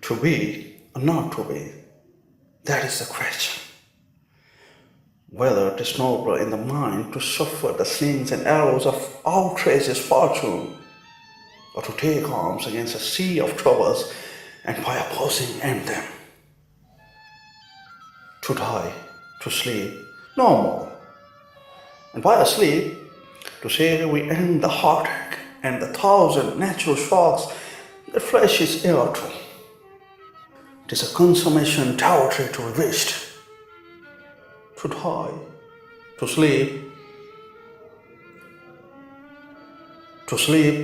To be or not to be, that is the question. Whether it is nobler in the mind to suffer the slings and arrows of outrageous fortune, or to take arms against a sea of troubles and by opposing end them. To die, to sleep, no more. And by asleep, to say we end the heartache and the thousand natural shocks that flesh is heir to. It is a consummation doubtfully to be wished. To die, to sleep,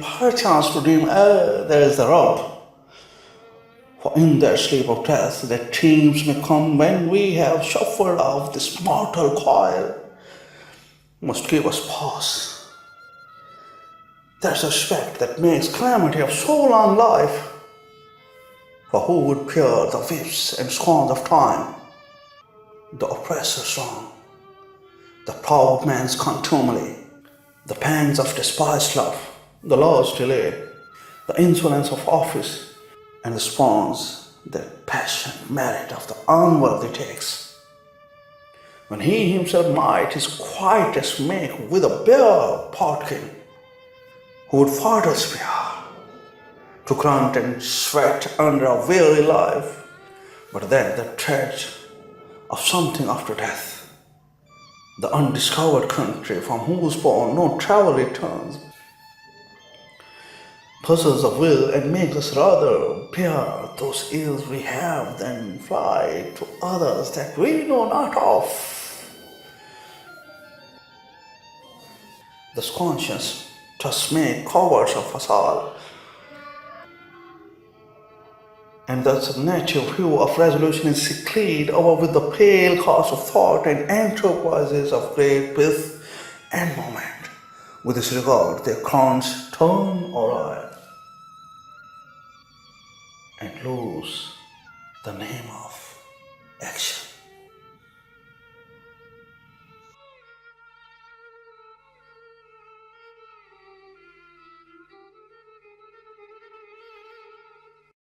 perchance to dream, there is the rub. For in that sleep of death, that dreams may come when we have shuffled off this mortal coil, must give us pause. There's a respect that makes calamity of so long life. For who would bear the whips and scorns of time, the oppressor's wrong, the proud man's contumely, the pangs of despised love, the law's delay, the insolence of office, and the spawns that passionate merit of the unworthy takes, when he himself might his quietest make with a bare potkin, who would further spear, to grunt and sweat under a weary life, but then the dread of something after death, the undiscovered country from whose bourne no travel returns, puzzles the will and makes us rather bear those ills we have than fly to others that we know not of. This conscience does make cowards of us all, and thus a native hue of resolution is secreted over with the pale cost of thought and enterprises of great pith and moment. With this regard, their crowns turn awry and lose the name of action.